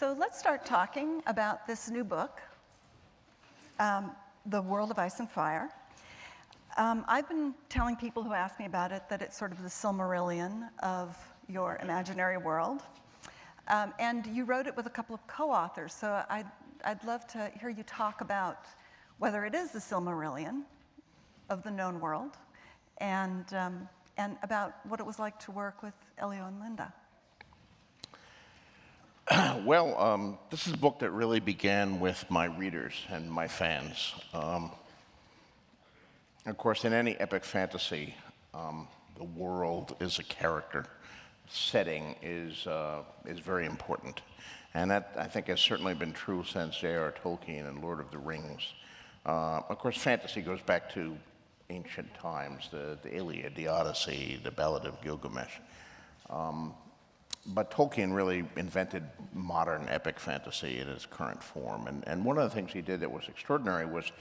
So let's start talking about this new book, The World of Ice and Fire. I've been telling people who ask me about it that it's sort of the Silmarillion of your imaginary world. And you wrote it with a couple of co-authors, so I'd love to hear you talk about whether it is the Silmarillion of the known world, and about what it was like to work with Elio and Linda. Well, this is a book that really began with my readers and my fans. Of course, in any epic fantasy, the world is a character. Setting is very important. And that, I think, has certainly been true since J.R.R. Tolkien and Lord of the Rings. Of course, fantasy goes back to ancient times, the Iliad, the Odyssey, the Ballad of Gilgamesh. But Tolkien really invented modern epic fantasy in its current form. And one of the things he did that was extraordinary was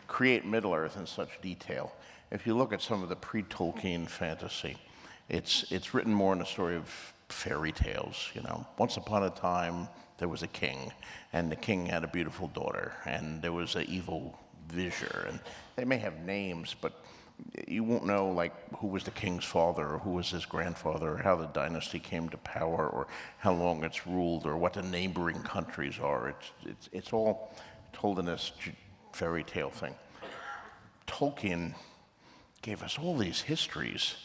create Middle-earth in such detail. If you look at some of the pre-Tolkien fantasy, it's written more in the story of fairy tales, you know. Once upon a time, there was a king, and the king had a beautiful daughter, and there was an evil vizier, and they may have names, but you won't know, like, who was the king's father, or who was his grandfather, or how the dynasty came to power, or how long it's ruled, or what the neighboring countries are. It's all told in this fairy tale thing. Tolkien gave us all these histories,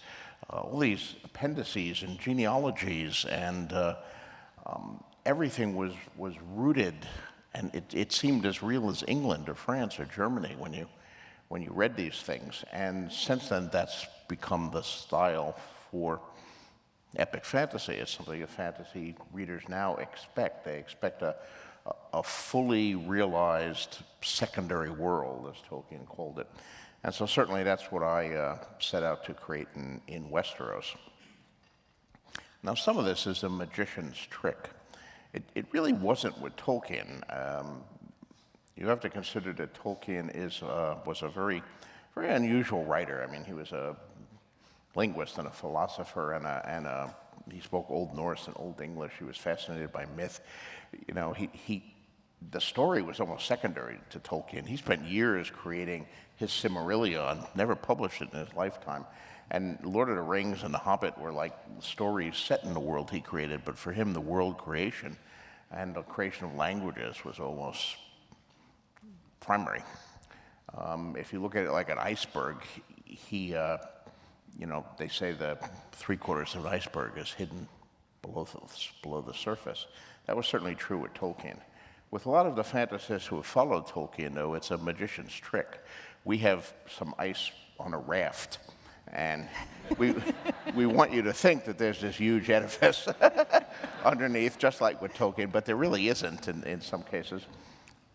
all these appendices and genealogies, and everything was rooted, and it seemed as real as England or France or Germany when you read these things. And since then, that's become the style for epic fantasy. It's something that fantasy readers now expect. They expect a fully realized secondary world, as Tolkien called it. And so certainly that's what I set out to create in Westeros. Now, some of this is a magician's trick. It really wasn't with Tolkien. You have to consider that Tolkien was a very, very unusual writer. I mean, he was a linguist and a philosopher, and he spoke Old Norse and Old English. He was fascinated by myth. You know, the story was almost secondary to Tolkien. He spent years creating his Silmarillion, never published it in his lifetime. And Lord of the Rings and The Hobbit were like stories set in the world he created, but for him, the world creation and the creation of languages was almost primary. If you look at it like an iceberg, you know, they say the 3/4 of an iceberg is hidden below the surface. That was certainly true with Tolkien. With a lot of the fantasists who have followed Tolkien, though, it's a magician's trick. We have some ice on a raft, and we want you to think that there's this huge edifice underneath, just like with Tolkien, but there really isn't in some cases.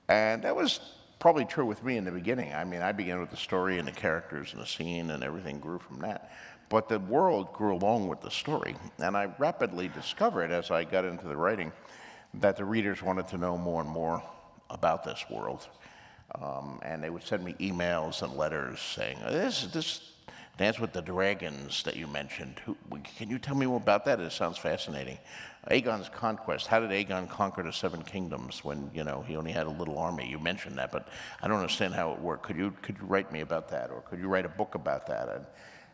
And that was probably true with me in the beginning. I mean, I began with the story and the characters and the scene, and everything grew from that. But the world grew along with the story, and I rapidly discovered, as I got into the writing, that the readers wanted to know more and more about this world. And they would send me emails and letters saying, this Dance with the Dragons that you mentioned, can you tell me more about that? It sounds fascinating. Aegon's conquest, how did Aegon conquer the 7 kingdoms when, you know, he only had a little army? You mentioned that, but I don't understand how it worked. Could you write me about that, or could you write a book about that?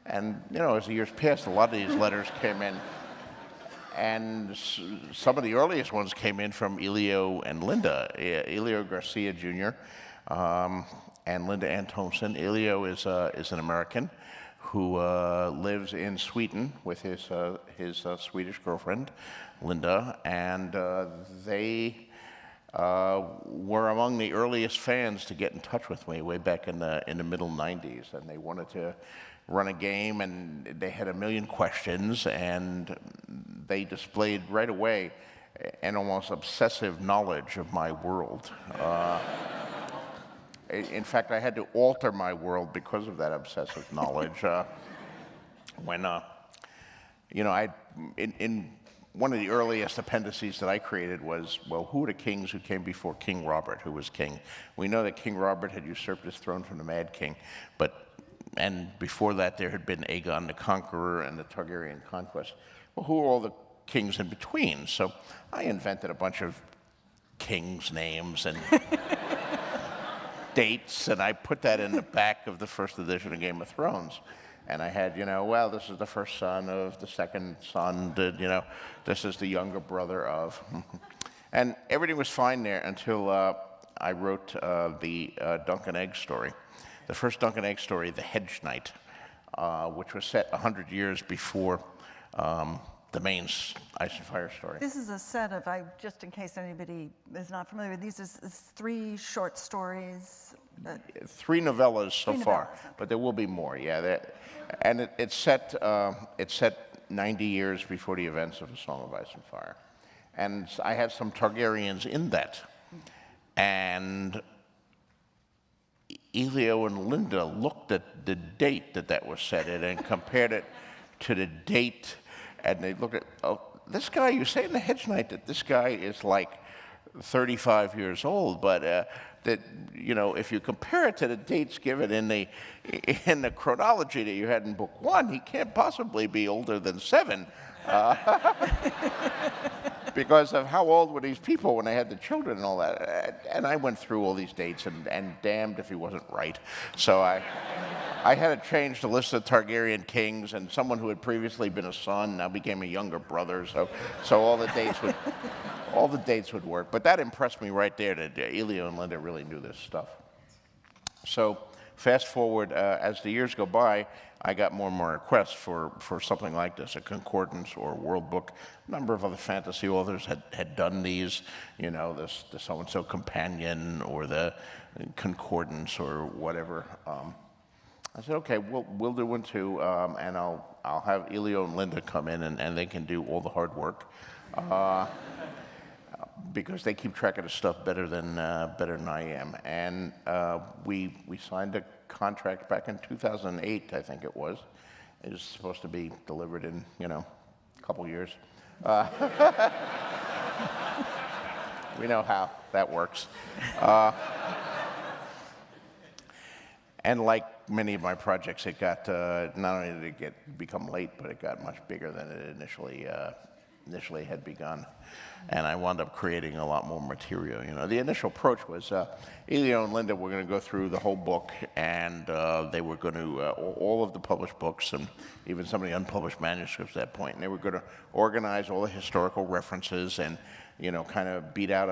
And you know, as the years passed, a lot of these letters came in, and some of the earliest ones came in from Elio and Linda. Elio Garcia Jr. And Linda Ann Thompson. Elio is an American who lives in Sweden with his Swedish girlfriend, Linda, and they were among the earliest fans to get in touch with me way back in the middle 90s, and they wanted to run a game, and they had a million questions, and they displayed right away an almost obsessive knowledge of my world. In fact, I had to alter my world because of that obsessive knowledge. When, you know, in one of the earliest appendices that I created was, well, who are the kings who came before King Robert, who was king? We know that King Robert had usurped his throne from the Mad King, and before that there had been Aegon the Conqueror and the Targaryen conquest. Well, who are all the kings in between? So I invented a bunch of kings' names and dates, and I put that in the back of the first edition of Game of Thrones. And I had, well, this is the first son of the second son, this is the younger brother of. And everything was fine there until I wrote the Dunk and Egg story. The first Dunk and Egg story, The Hedge Knight, which was set 100 years before the main Ice and Fire story. This is a set of, just in case anybody is not familiar with these, is 3 short stories. 3 novellas so Three far, novellas, okay. but there will be more. Yeah, and it's set 90 years before the events of A Song of Ice and Fire, and I have some Targaryens in that, and Elio and Linda looked at the date that was set in and compared it to the date, and they looked at, oh, this guy, you say in The Hedge Knight that this guy is like 35 years old, but that, if you compare it to the dates given in the chronology that you had in book 1, he can't possibly be older than 7. Because of how old were these people when they had the children and all that. And I went through all these dates, and damned if he wasn't right. So I had to change the list of Targaryen kings, and someone who had previously been a son now became a younger brother. So all the dates would work. But that impressed me right there that Elio and Linda really knew this stuff. So fast forward, as the years go by, I got more and more requests for something like this, a concordance or a world book. A number of other fantasy authors had done these, the so-and-so companion or the concordance or whatever. I said, okay, we'll do one too, and I'll have Elio and Linda come in, and they can do all the hard work. Because they keep track of the stuff better than I am. And we signed a contract back in 2008, I think it was. It was supposed to be delivered in, a couple years. We know how that works. And like many of my projects, it got, not only did it become late, but it got much bigger than it initially had begun. And I wound up creating a lot more material. The initial approach was Elio and Linda were going to go through the whole book, and they were going to, all of the published books and even some of the unpublished manuscripts at that point, and they were going to organize all the historical references and, kind of beat out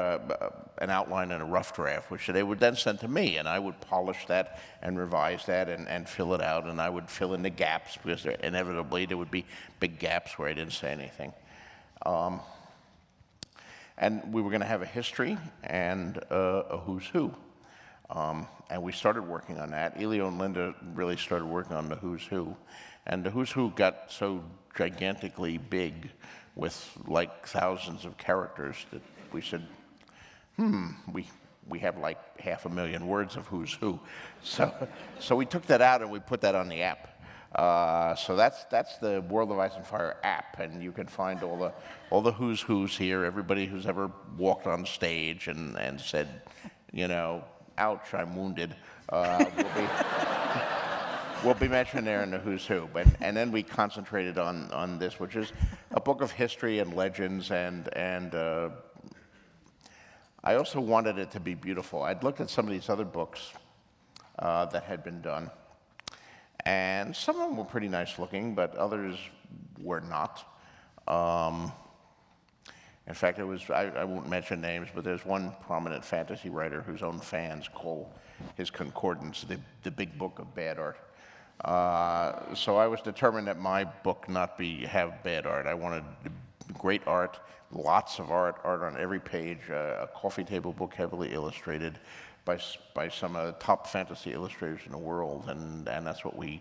an outline and a rough draft, which they would then send to me, and I would polish that and revise that and fill it out, and I would fill in the gaps, because inevitably there would be big gaps where I didn't say anything. And we were going to have a history and a who's who. And we started working on that. Elio and Linda really started working on the who's who. And the who's who got so gigantically big with like thousands of characters that we said, we have like 500,000 words of who's who. So we took that out and we put that on the app. So that's the World of Ice and Fire app, and you can find all the who's who's here. Everybody who's ever walked on stage and said, ouch, I'm wounded, will be mentioned there in the who's who. And then we concentrated on this, which is a book of history and legends, and I also wanted it to be beautiful. I'd looked at some of these other books that had been done. And some of them were pretty nice looking, but others were not. In fact, I won't mention names, but there's one prominent fantasy writer whose own fans call his concordance the big book of bad art. So I was determined that my book not have bad art. I wanted great art, lots of art on every page, a coffee table book heavily illustrated, by some of the top fantasy illustrators in the world, and that's what we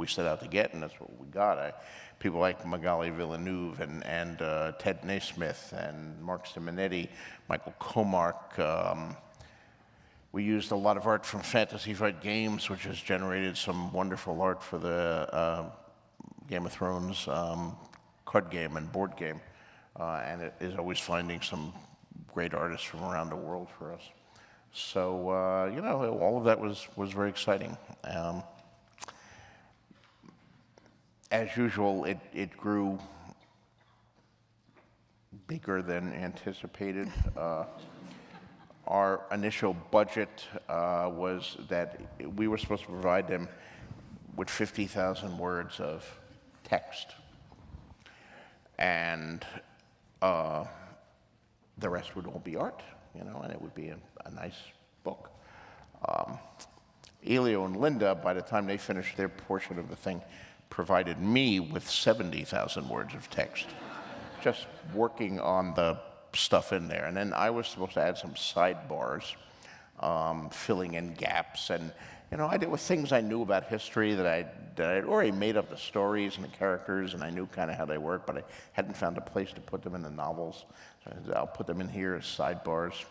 set out to get, and that's what we got. People like Magali Villeneuve and Ted Naismith and Mark Simonetti, Michael Comark. We used a lot of art from Fantasy Flight Games, which has generated some wonderful art for the Game of Thrones card game and board game, and it is always finding some great artists from around the world for us. So, all of that was very exciting. As usual, it grew bigger than anticipated. Our initial budget was that we were supposed to provide them with 50,000 words of text. And the rest would all be art, you know, and it would be a nice book. Elio and Linda, by the time they finished their portion of the thing, provided me with 70,000 words of text, just working on the stuff in there. And then I was supposed to add some sidebars, filling in gaps. And, you know, I did with things I knew about history that I'd already made up the stories and the characters, and I knew kind of how they worked, but I hadn't found a place to put them in the novels. So I'll put them in here as sidebars.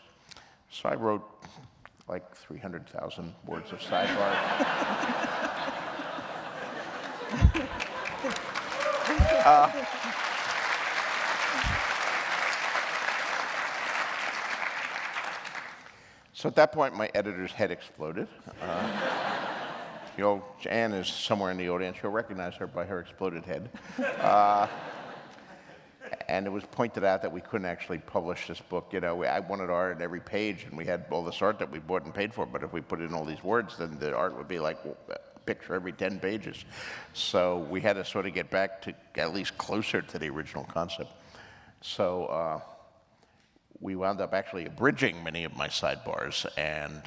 So I wrote like 300,000 words of sidebars. So at that point, my editor's head exploded. Anne is somewhere in the audience. You'll recognize her by her exploded head. And it was pointed out that we couldn't actually publish this book. You know, I wanted art in every page, and we had all this art that we bought and paid for, but if we put in all these words, then the art would be like a picture every 10 pages. So we had to sort of get back to at least closer to the original concept. So we wound up actually abridging many of my sidebars, and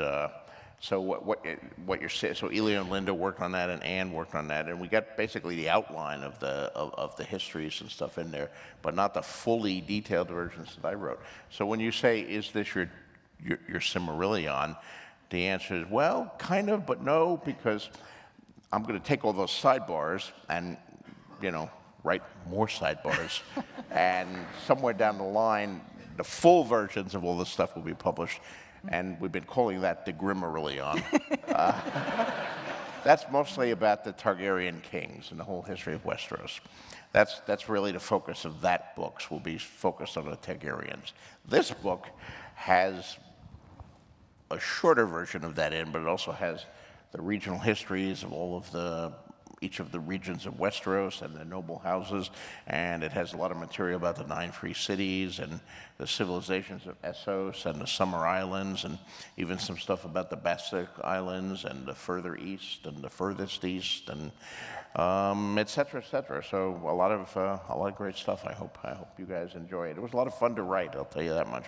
so what you're saying. So Elio and Linda worked on that, and Anne worked on that, and we got basically the outline of the histories and stuff in there, but not the fully detailed versions that I wrote. So when you say, "Is this your Silmarillion?" the answer is, well, kind of, but no, because I'm going to take all those sidebars and, you know, write more sidebars, and somewhere down the line, the full versions of all this stuff will be published, and we've been calling that the Grimmarillion. That's mostly about the Targaryen kings and the whole history of Westeros. That's really the focus of that book, will be focused on the Targaryens. This book has a shorter version of that in, but it also has the regional histories of each of the regions of Westeros and the noble houses, and it has a lot of material about the 9 free cities and the civilizations of Essos and the Summer Islands, and even some stuff about the Basic Islands and the further east and the furthest east, and et cetera, et cetera. So a lot of great stuff. I hope you guys enjoy it. It was a lot of fun to write, I'll tell you that much.